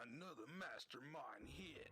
Another Mastermind hit.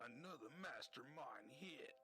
Another Mastermind hit.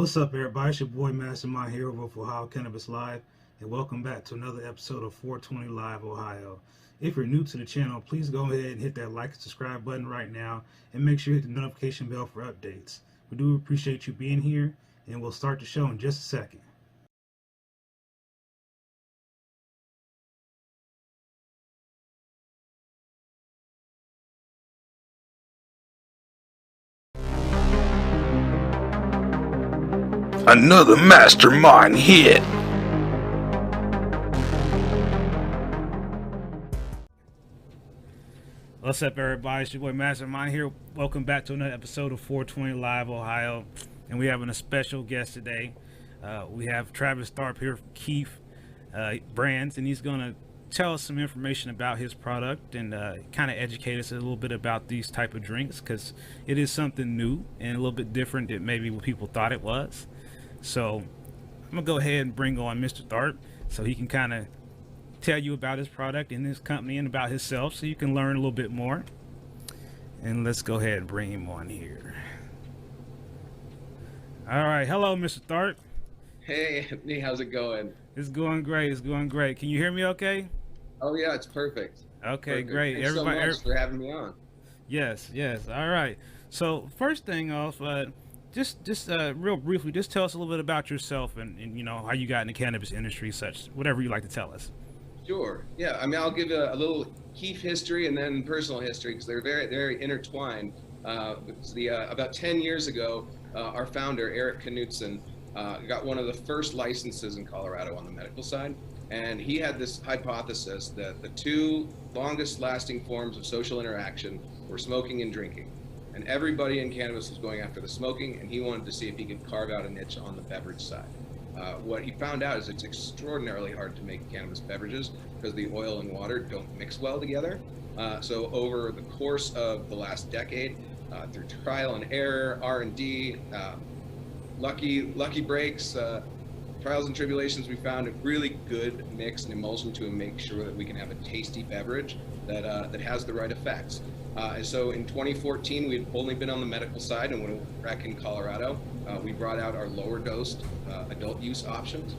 What's up, everybody? It's your boy Mastamynd here over for Ohio Cannabis Live, and welcome back to another episode of 420 Live Ohio. If you're new to the channel, please go ahead and hit that like and subscribe button right now, and make sure you hit the notification bell for updates. We do appreciate you being here, and we'll start the show in just a second. Another mastermind hit. What's up, everybody? It's your boy Mastamynd here. Welcome back to another episode of 420 Live Ohio. And we having a special guest today. We have Travis Tharp here from Keef Brands, and he's going to tell us some information about his product and kind of educate us a little bit about these type of drinks, because it is something new and a little bit different than maybe what people thought it was. So I'm gonna go ahead and bring on Mr. Tharp so he can kind of tell you about his product and his company and about himself, so you can learn a little bit more. And let's go ahead and bring him on here. All right, hello, Mr. Tharp. Hey, Anthony, how's it going? It's going great. It's going great. Can you hear me okay? Oh yeah, it's perfect. Okay, Perfect. great. Thanks so much for having me on. Yes. All right. So first thing off, just real briefly, just tell us a little bit about yourself and you know how you got in the cannabis industry, such whatever you like to tell us. Sure. Yeah. I mean, I'll give a little Keef history and then personal history, because they're very intertwined. About 10 years ago, our founder Eric Knutson got one of the first licenses in Colorado on the medical side. And he had this hypothesis that the two longest lasting forms of social interaction were smoking and drinking. And everybody in cannabis was going after the smoking, and he wanted to see if he could carve out a niche on the beverage side. What he found out is it's extraordinarily hard to make cannabis beverages because the oil and water don't mix well together. So over the course of the last decade, through trial and error, R&D, lucky breaks, trials and tribulations, we found a really good mix and emulsion to make sure that we can have a tasty beverage that has the right effects. And so in 2014, we had only been on the medical side, and when we were back in Colorado, we brought out our lower dosed adult use options.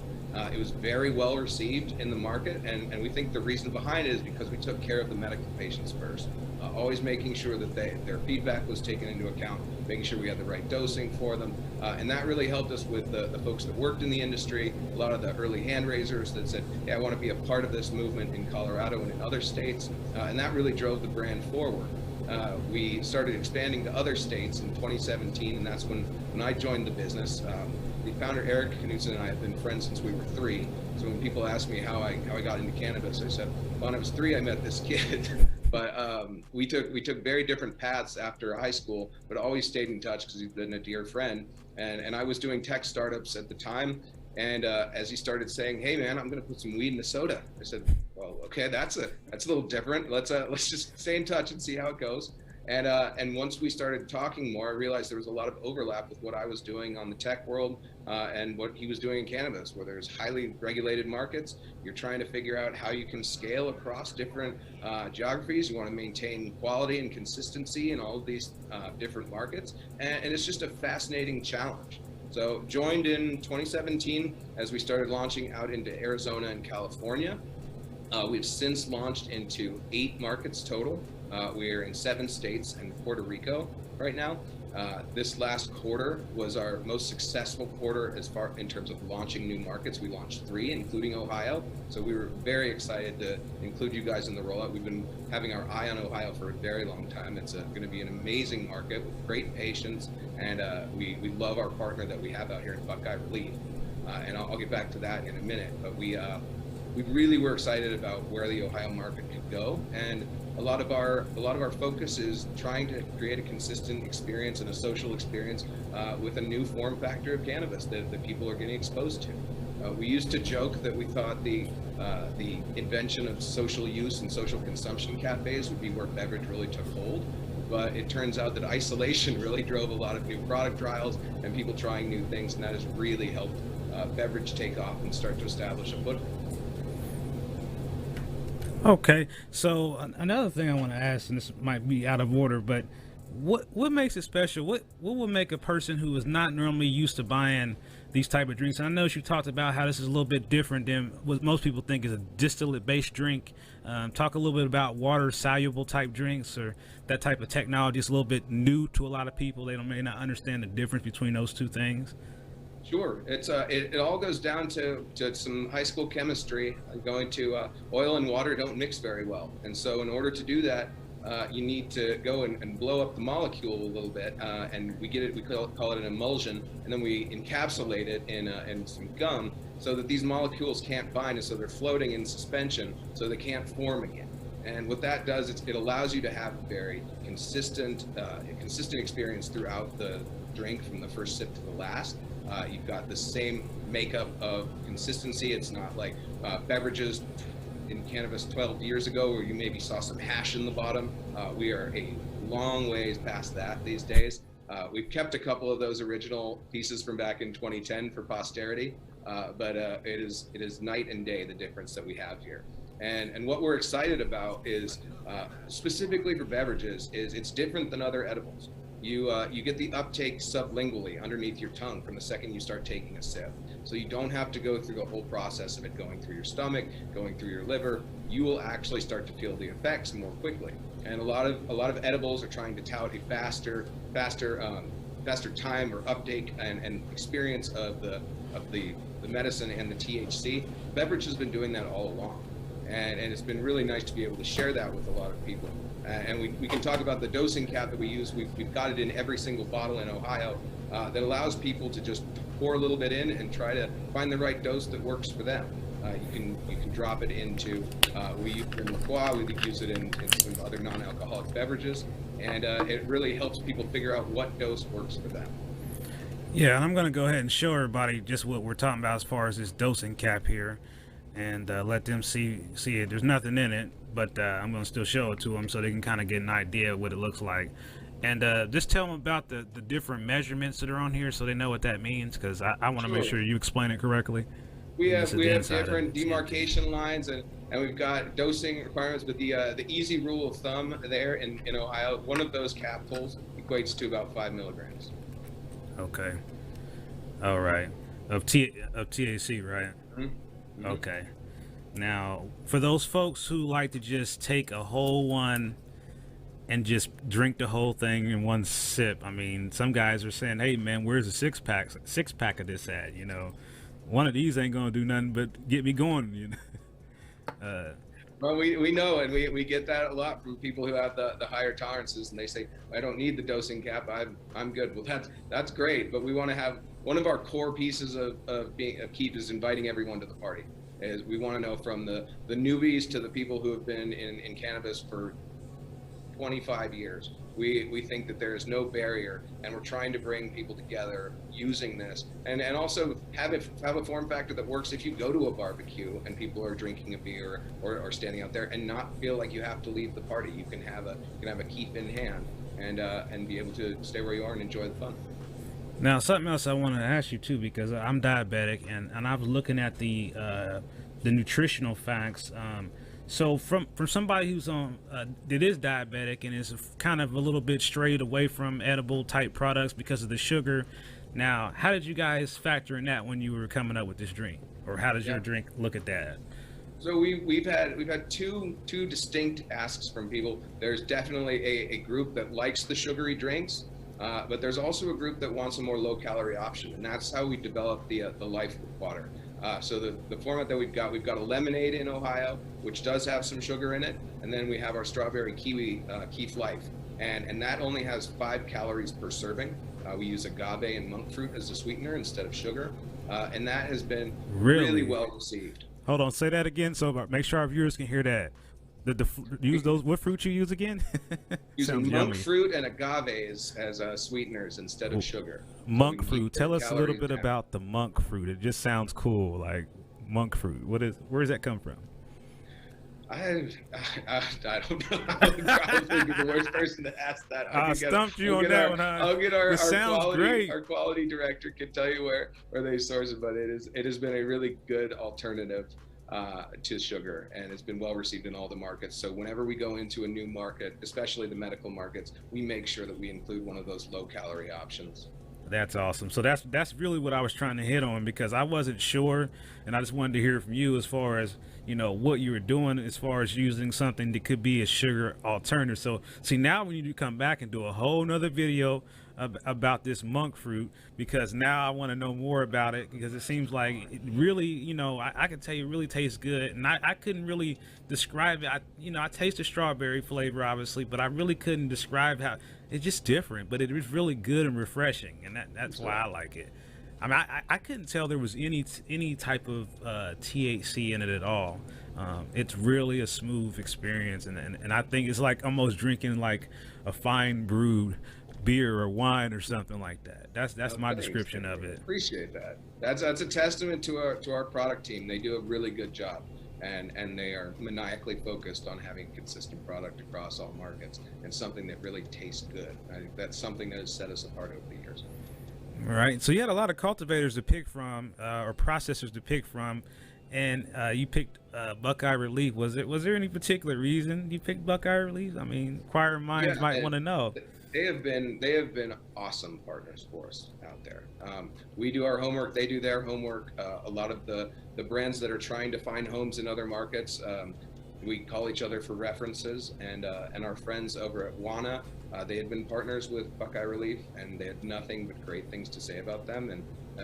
It was very well received in the market, and we think the reason behind it is because we took care of the medical patients first, always making sure that their feedback was taken into account, making sure we had the right dosing for them, and that really helped us with the folks that worked in the industry, a lot of the early hand raisers that said, hey, I want to be a part of this movement in Colorado and in other states, and that really drove the brand forward. We started expanding to other states in 2017, and that's when I joined the business. The founder Eric Knutson and I have been friends since we were 3. So when people ask me how I got into cannabis, I said, well, when I was 3, I met this kid. But we took very different paths after high school, but always stayed in touch because he's been a dear friend. And I was doing tech startups at the time. And as he started saying, hey man, I'm gonna put some weed in a soda, I said, well, okay, that's a little different. Let's just stay in touch and see how it goes. And once we started talking more, I realized there was a lot of overlap with what I was doing on the tech world and what he was doing in cannabis, where there's highly regulated markets. You're trying to figure out how you can scale across different geographies. You want to maintain quality and consistency in all of these different markets. And it's just a fascinating challenge. So joined in 2017 as we started launching out into Arizona and California. We've since launched into 8 markets total. We're in 7 states and Puerto Rico right now. This last quarter was our most successful quarter as far in terms of launching new markets. We launched 3, including Ohio. So we were very excited to include you guys in the rollout. We've been having our eye on Ohio for a very long time. It's going to be an amazing market with great patience, and we love our partner that we have out here in Buckeye Relief. And I'll get back to that in a minute. But we really were excited about where the Ohio market could go, and a lot of our focus is trying to create a consistent experience and a social experience with a new form factor of cannabis that people are getting exposed to. We used to joke that we thought the invention of social use and social consumption cafes would be where beverage really took hold, but it turns out that isolation really drove a lot of new product trials and people trying new things, and that has really helped beverage take off and start to establish a foothold. Okay, so another thing I want to ask, and this might be out of order, but what makes it special? What would make a person who is not normally used to buying these type of drinks? And I know you talked about how this is a little bit different than what most people think is a distillate-based drink. Talk a little bit about water-soluble type drinks, or that type of technology is a little bit new to a lot of people. They may not understand the difference between those two things. Sure. It's it all goes down to some high school chemistry. Going to oil and water don't mix very well, and so in order to do that, you need to go and blow up the molecule a little bit, and we call it an emulsion, and then we encapsulate it in some gum so that these molecules can't bind, and so they're floating in suspension, so they can't form again. And what that does, it allows you to have a very consistent experience throughout the drink from the first sip to the last. You've got the same makeup of consistency. It's not like beverages in cannabis 12 years ago where you maybe saw some hash in the bottom. We are a long ways past that these days. We've kept a couple of those original pieces from back in 2010 for posterity, but it is night and day the difference that we have here. And what we're excited about is, specifically for beverages, is it's different than other edibles. You get the uptake sublingually underneath your tongue from the second you start taking a sip. So you don't have to go through the whole process of it going through your stomach, going through your liver. You will actually start to feel the effects more quickly. And a lot of edibles are trying to tout a faster time or uptake and experience of the medicine and the THC. Beverage has been doing that all along. And it's been really nice to be able to share that with a lot of people. And we can talk about the dosing cap that we use. We've got it in every single bottle in Ohio that allows people to just pour a little bit in and try to find the right dose that works for them. You can drop it into, we use it in LaCroix, we use it in some other non-alcoholic beverages, and it really helps people figure out what dose works for them. Yeah, and I'm going to go ahead and show everybody just what we're talking about as far as this dosing cap here, and let them see it. There's nothing in it, but I'm going to still show it to them so they can kind of get an idea of what it looks like. And just tell them about the different measurements that are on here so they know what that means, because I want to make sure you explain it correctly. We have different demarcation lines, and we've got dosing requirements, but the easy rule of thumb there in Ohio, one of those capsules equates to about 5 milligrams. Okay. All right. Of THC, right? Mm-hmm. Okay. Now, for those folks who like to just take a whole one and just drink the whole thing in one sip, I mean, some guys are saying, "Hey, man, where's the six pack of this at?" You know, one of these ain't gonna do nothing but get me going. You know. Well, we know, and we get that a lot from people who have the higher tolerances, and they say, "I don't need the dosing cap. I'm good." Well, that's great, but we want to have one of our core pieces of Keef is inviting everyone to the party. Is we want to know from the newbies to the people who have been in cannabis for 25 years. We think that there is no barrier, and we're trying to bring people together using this, and also have a form factor that works if you go to a barbecue and people are drinking a beer or standing out there, and not feel like you have to leave the party. You can have a Keef in hand and be able to stay where you are and enjoy the fun. Now, something else I want to ask you too, because I'm diabetic, and I was looking at the nutritional facts. So from somebody who's on that is diabetic and is kind of a little bit strayed away from edible type products because of the sugar. Now, how did you guys factor in that when you were coming up with this drink, or how does your drink look at that? So we've had two distinct asks from people. There's definitely a group that likes the sugary drinks. But there's also a group that wants a more low-calorie option, and that's how we developed the Life water. So the format that we've got a lemonade in Ohio, which does have some sugar in it, and then we have our strawberry kiwi Keef Life, and that only has 5 calories per serving. We use agave and monk fruit as a sweetener instead of sugar, and that has been really well received. Hold on, say that again, so make sure our viewers can hear that. Use those. What fruit you use again? Using monk fruit and agaves as sweeteners instead of sugar. Monk fruit. Tell us a little bit about the monk fruit. It just sounds cool, like monk fruit. Where does that come from? I don't know. I would probably be the worst person to ask that. I stumped you on that one. I'll get our quality director can tell you where they source it, but it has been a really good alternative to sugar, and it's been well received in all the markets. So whenever we go into a new market, especially the medical markets, we make sure that we include one of those low calorie options. That's awesome. So that's really what I was trying to hit on, because I wasn't sure, and I just wanted to hear from you as far as, you know, what you were doing as far as using something that could be a sugar alternative. So see, now when you come back and do a whole nother video about this monk fruit, because now I want to know more about it, because it seems like it really, I can tell you it really tastes good, and I couldn't really describe it. I tasted strawberry flavor obviously, but I really couldn't describe how it's just different, but it was really good and refreshing, and that's why I like it. I mean, I couldn't tell there was any type of THC in it at all. It's really a smooth experience, and I think it's like almost drinking like a fine brewed beer or wine or something like that. That's my description of it. Appreciate that. That's a testament to our product team. They do a really good job, and they are maniacally focused on having consistent product across all markets and something that really tastes good. I think that's something that has set us apart over the years. Right. So you had a lot of cultivators to pick from, or processors to pick from, and you picked Buckeye Relief. Was there any particular reason you picked Buckeye Relief? I mean, inquiring minds might want to know. They have been awesome partners for us out there. We do our homework, they do their homework. A lot of the brands that are trying to find homes in other markets, we call each other for references, and our friends over at Wana, they had been partners with Buckeye Relief, and they had nothing but great things to say about them, and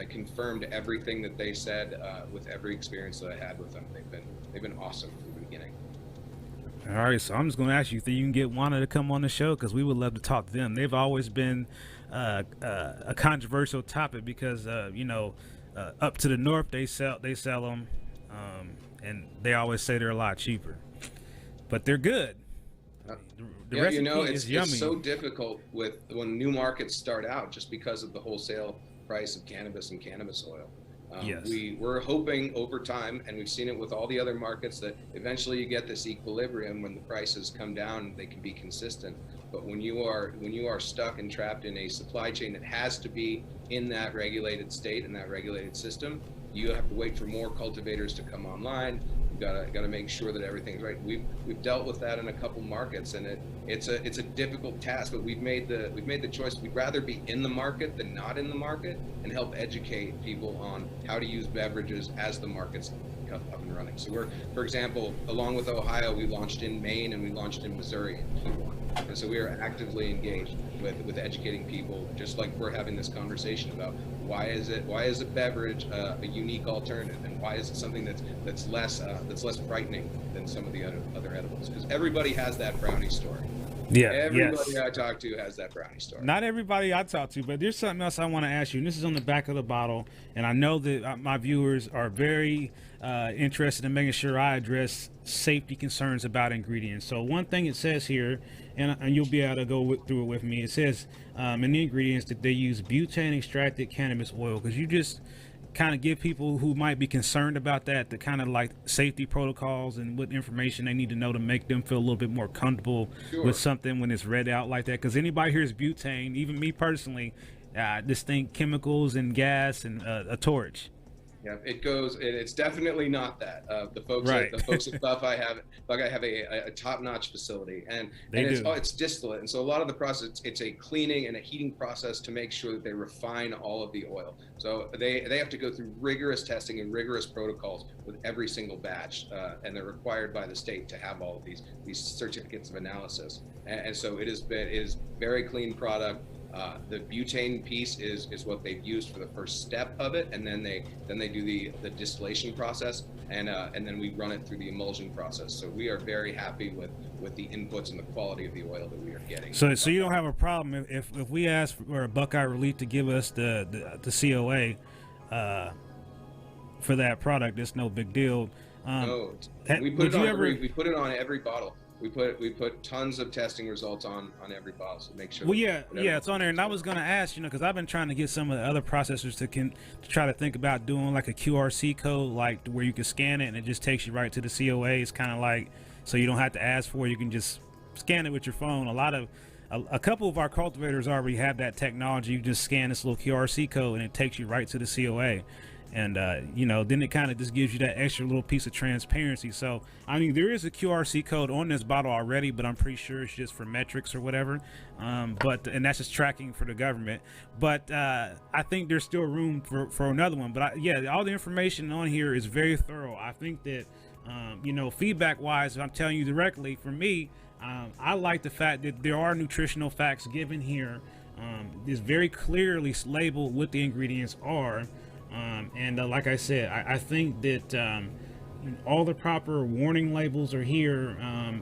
confirmed everything that they said with every experience that I had with them. They've been awesome from the beginning. All right, so I'm just going to ask you if you can get Wana to come on the show, because we would love to talk to them. They've always been a controversial topic because up to the north they sell them, and they always say they're a lot cheaper, but they're good. The recipe is yummy. It's so difficult when new markets start out, just because of the wholesale price of cannabis and cannabis oil. Yes. We're hoping over time, and we've seen it with all the other markets, that eventually you get this equilibrium when the prices come down, they can be consistent. But when you are stuck and trapped in a supply chain that has to be in that regulated state, in that regulated system, you have to wait for more cultivators to come online. You've got to make sure that everything's right. We've dealt with that in a couple markets, and it's a difficult task. But we've made the choice. We'd rather be in the market than not in the market, and help educate people on how to use beverages as the market's up and running. So for example, along with Ohio, we launched in Maine and we launched in Missouri in Q1. And so we are actively engaged with educating people, just like we're having this conversation about why is a beverage a unique alternative, and why is it something that's less frightening than some of the other edibles, because everybody has that brownie story. Yeah, everybody I talk to has that brownie story. Not everybody I talk to, but there's something else I want to ask you, and this is on the back of the bottle, and I know that my viewers are very interested in making sure I address safety concerns about ingredients. So one thing it says here, and you'll be able to go through it with me, it says in the ingredients that they use butane extracted cannabis oil. Because you just kind of give people who might be concerned about that the kind of like safety protocols and what information they need to know to make them feel a little bit more comfortable with something when it's read out like that. Because anybody hears butane, even me personally, just think chemicals and gas and a torch. Yeah, it's definitely not that. The folks at Buckeye have a top-notch facility, and it's distillate, and so a lot of the process, it's a cleaning and a heating process to make sure that they refine all of the oil. So they have to go through rigorous testing and rigorous protocols with every single batch, and they're required by the state to have all of these certificates of analysis. And so it is very clean product. The butane piece is what they've used for the first step of it, and then they do the distillation process, and then we run it through the emulsion process. So we are very happy with the inputs and the quality of the oil that we are getting. So you don't have a problem if we ask for Buckeye Relief to give us the COA for that product. It's no big deal. No, we put it on every bottle. We put tons of testing results on every bottle to make sure. Well, yeah, it's on there. And I was going to ask, because I've been trying to get some of the other processors to try to think about doing like a QRC code, like where you can scan it and it just takes you right to the COA. It's kind of like, so you don't have to ask for it. You can just scan it with your phone. A couple of our cultivators already have that technology. You just scan this little QRC code and it takes you right to the COA. And, then it kind of just gives you that extra little piece of transparency. So, I mean, there is a QRC code on this bottle already, but I'm pretty sure it's just for metrics or whatever. And that's just tracking for the government. But I think there's still room for another one. But all the information on here is very thorough. I think that, feedback wise, if I'm telling you directly, for me, I like the fact that there are nutritional facts given here. is very clearly labeled what the ingredients are. And like I said, I think that all the proper warning labels are here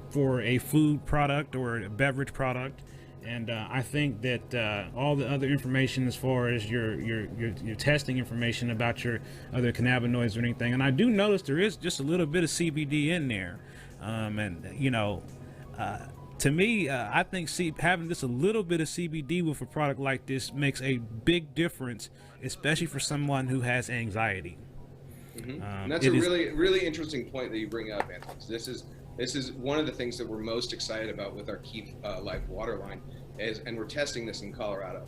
for a food product or a beverage product. And I think that all the other information, as far as your testing information about your other cannabinoids or anything, and I do notice there is just a little bit of CBD in there, and to me, I think having just a little bit of CBD with a product like this makes a big difference, especially for someone who has anxiety. And that's a really interesting point that you bring up, Anthony. This is one of the things that we're most excited about with our Keef Life water line, and we're testing this in Colorado.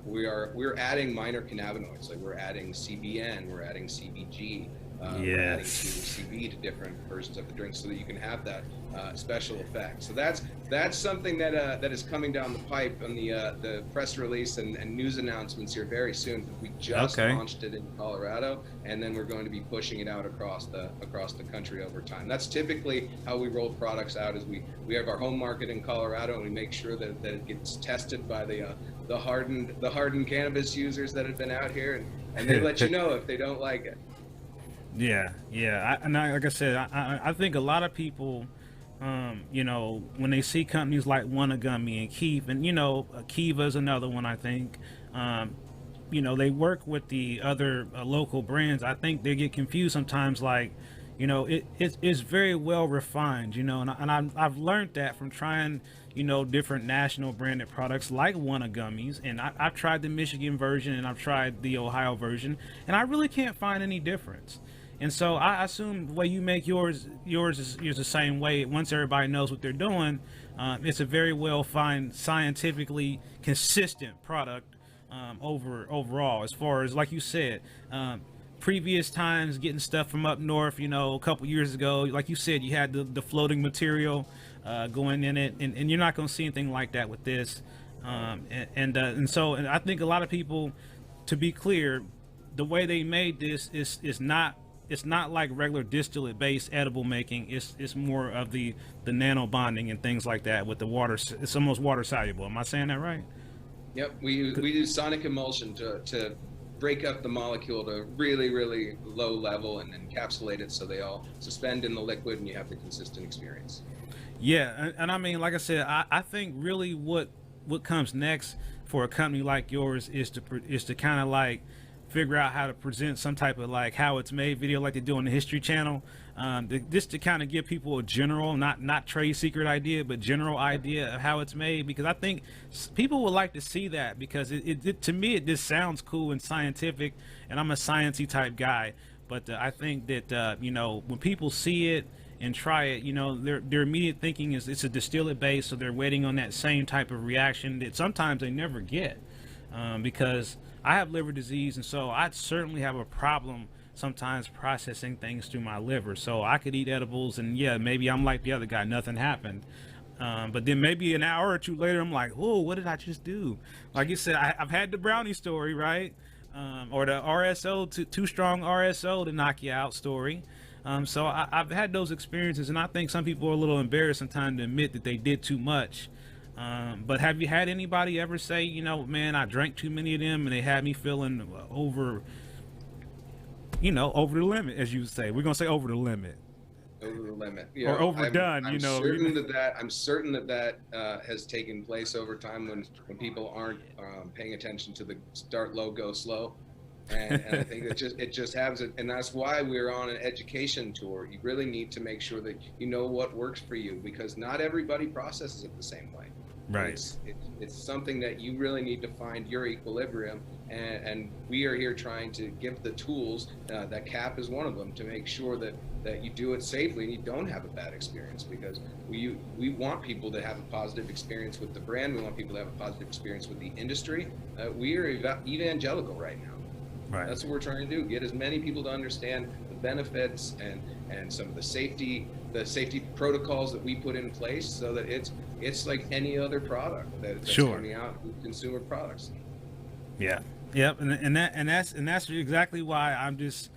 We're adding minor cannabinoids, like we're adding CBN, we're adding CBG, we're adding CBC to different versions of the drink, so that you can have that special effect. So that's something that is coming down the pipe on the press release and news announcements here very soon. We just launched it in Colorado, and then we're going to be pushing it out across the country over time. That's typically how we roll products out. Is we have our home market in Colorado, and we make sure that it gets tested by the hardened cannabis users that have been out here, and they let you know if they don't like it. Like I said, I think a lot of people, when they see companies like Wanagummy and Keef, and Kiva is another one, I think, they work with the other local brands. I think they get confused sometimes, like, it's very well refined, and I've learned that from trying, different national branded products like Wanagummies, and I've tried the Michigan version and I've tried the Ohio version, and I really can't find any difference. And so I assume the way you make yours is the same way. Once everybody knows what they're doing, it's a very well refined, scientifically consistent product overall. As far as, like you said, previous times getting stuff from up north, a couple years ago, like you said, you had the floating material going in it, and you're not going to see anything like that with this. And so I think a lot of people, to be clear, the way they made this is not. It's not like regular distillate-based edible making. It's more of the nano bonding and things like that with the water. It's almost water soluble. Am I saying that right? Yep. We use sonic emulsion to break up the molecule to really, really low level and encapsulate it so they all suspend in the liquid and you have the consistent experience. Yeah, and I mean, like I said, I think really what comes next for a company like yours is to kind of like figure out how to present some type of like how it's made video, like they do on the History Channel, just to kind of give people a general, not trade secret idea, but general idea of how it's made, because I think people would like to see that, because it to me it just sounds cool and scientific, and I'm a sciencey type guy, but I think that when people see it and try it, their immediate thinking is it's a distillate base, so they're waiting on that same type of reaction that sometimes they never get, because I have liver disease, and so I certainly have a problem sometimes processing things through my liver. So I could eat edibles, and yeah, maybe I'm like the other guy, nothing happened. But then maybe an hour or two later, I'm like, oh, what did I just do? Like you said, I've had the brownie story, right? Or the RSO, too strong RSO to knock you out story. So I've had those experiences, and I think some people are a little embarrassed sometimes to admit that they did too much. But have you had anybody ever say, man, I drank too many of them and they had me feeling over the limit, as you would say? We're going to say over the limit. Over the limit. Or overdone, I'm certain that has taken place over time when people aren't paying attention to the start low, go slow. And I think it just happens, and that's why we're on an education tour. You really need to make sure that you know what works for you, because not everybody processes it the same way. Right. It's something that you really need to find your equilibrium, and we are here trying to give the tools. That CAP is one of them, to make sure that you do it safely and you don't have a bad experience, because we want people to have a positive experience with the brand. We want people to have a positive experience with the industry. We are evangelical right now. Right. That's what we're trying to do, get as many people to understand the benefits and some of the safety protocols that we put in place, so that it's like any other product that's coming out with consumer products. Yeah. Yep. And that's exactly why I'm just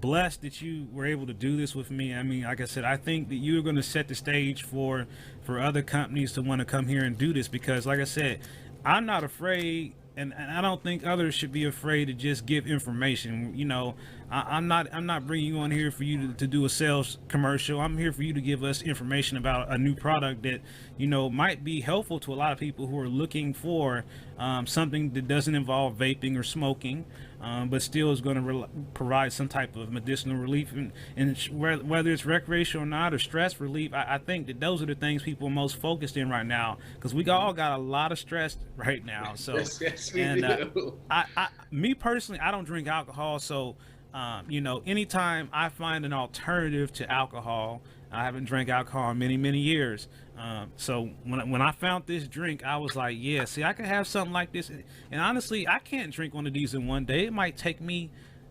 blessed that you were able to do this with me. I mean, like I said, I think that you're going to set the stage for other companies to want to come here and do this, because like I said, I'm not afraid, and I don't think others should be afraid to just give information. You know, I'm not bringing you on here for you to do a sales commercial. I'm here for you to give us information about a new product that, you know, might be helpful to a lot of people who are looking for something that doesn't involve vaping or smoking, but still is going to provide some type of medicinal relief, and whether it's recreational or not, or stress relief. I think that those are the things people are most focused in right now, because we all got a lot of stress right now. So yes, we and do. me personally, I don't drink alcohol, so you know, anytime I find an alternative to alcohol, I haven't drank alcohol in many years. So when I found this drink, I was like, yeah, see, I could have something like this. And honestly, I can't drink one of these in one day. It might take me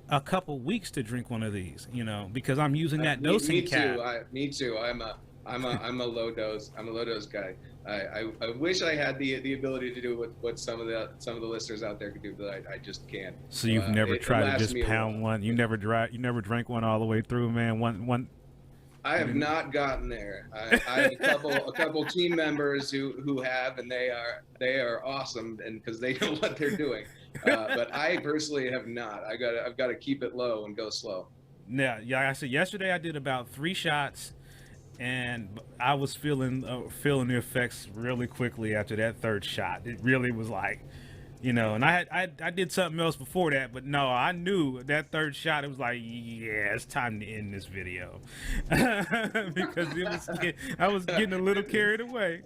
a couple weeks to drink one of these, you know, because I'm using that dosing cap. Me too. I'm a low dose. I'm a low dose guy. I wish I had the ability to do what some of the listeners out there could do, but I just can't. So you've never tried to just pound one? You never drank one all the way through, man. One. I have not gotten there. I have a couple team members who have, and they are awesome, and because they know what they're doing. But I personally have not. I've got to keep it low and go slow. Yeah. I said yesterday I did about 3 shots, and I was feeling the effects really quickly after that 3rd shot. It really was like, you know, and I did something else before that, but no, I knew that 3rd shot, it was like, yeah, it's time to end this video. Because I was getting a little carried away.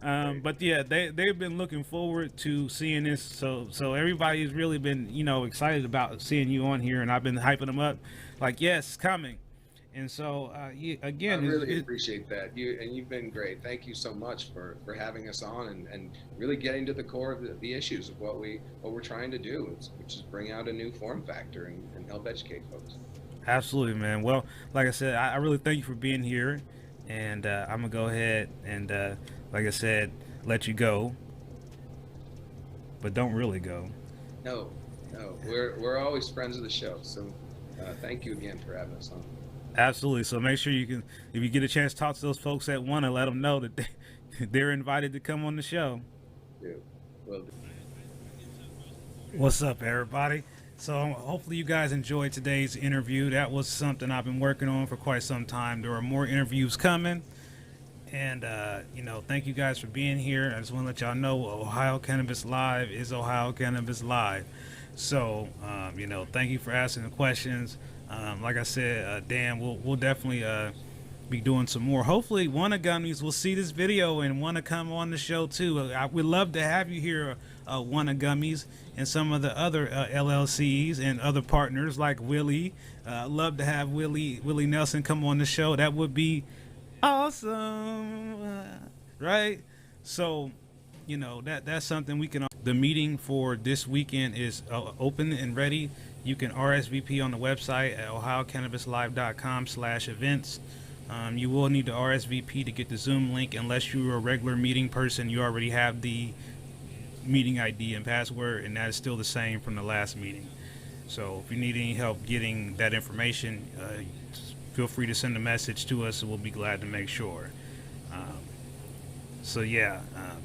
But yeah, they've been looking forward to seeing this, so everybody's really been, you know, excited about seeing you on here, and I've been hyping them up like, yes, it's coming. And so, again, I really appreciate that. You've been great. Thank you so much for having us on and really getting to the core of the issues of what we're trying to do, which is bring out a new form factor and help educate folks. Absolutely, man. Well, like I said, I really thank you for being here, and I'm gonna go ahead and, like I said, let you go, but don't really go. No, we're always friends of the show. So, thank you again for having us on. Absolutely. So make sure you can, if you get a chance, talk to those folks at One and let them know that they're invited to come on the show. Yeah. Well, what's up, everybody? So hopefully you guys enjoyed today's interview. That was something I've been working on for quite some time. There are more interviews coming. And, you know, thank you guys for being here. I just want to let y'all know Ohio Cannabis Live is Ohio Cannabis Live. So, you know, thank you for asking the questions. Like I said, Dan, we'll definitely be doing some more. Hopefully one of Gummies will see this video and want to come on the show too. I would love to have you here, one of Gummies, and some of the other LLCs and other partners like Willie. Love to have Willie Nelson come on the show. That would be awesome, right? So, you know, that's something we can. The meeting for this weekend is open and ready. You can RSVP on the website at ohiocannabislive.com/events. You will need to RSVP to get the Zoom link. Unless you're a regular meeting person, you already have the meeting ID and password, and that is still the same from the last meeting. So if you need any help getting that information, feel free to send a message to us, and we'll be glad to make sure. So yeah,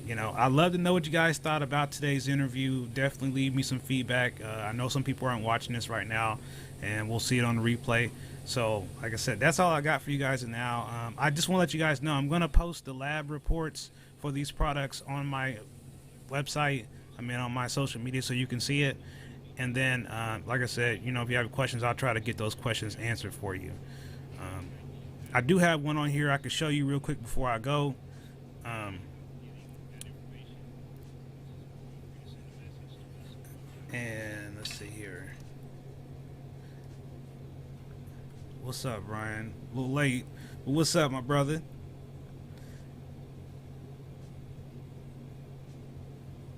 you know, I'd love to know what you guys thought about today's interview. Definitely leave me some feedback. I know some people aren't watching this right now, and we'll see it on the replay. So like I said, that's all I got for you guys now. I just want to let you guys know I'm going to post the lab reports for these products on my website, on my social media, so you can see it. And then, like I said, you know, if you have questions, I'll try to get those questions answered for you. I do have one on here I could show you real quick before I go. And let's see here. What's up, Ryan? A little late, but what's up, my brother?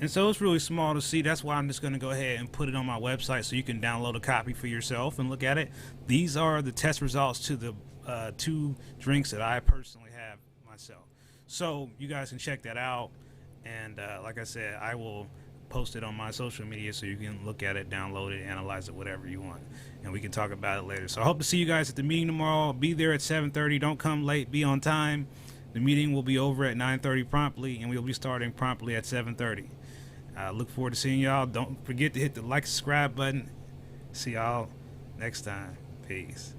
And so it's really small to see. That's why I'm just going to go ahead and put it on my website so you can download a copy for yourself and look at it. These are the test results to the 2 drinks that I personally have myself. So you guys can check that out. And like I said, I will post it on my social media so you can look at it, download it, analyze it, whatever you want. And we can talk about it later. So I hope to see you guys at the meeting tomorrow. Be there at 7:30. Don't come late. Be on time. The meeting will be over at 9:30 promptly, and we'll be starting promptly at 7:30. I look forward to seeing y'all. Don't forget to hit the like, subscribe button. See y'all next time. Peace.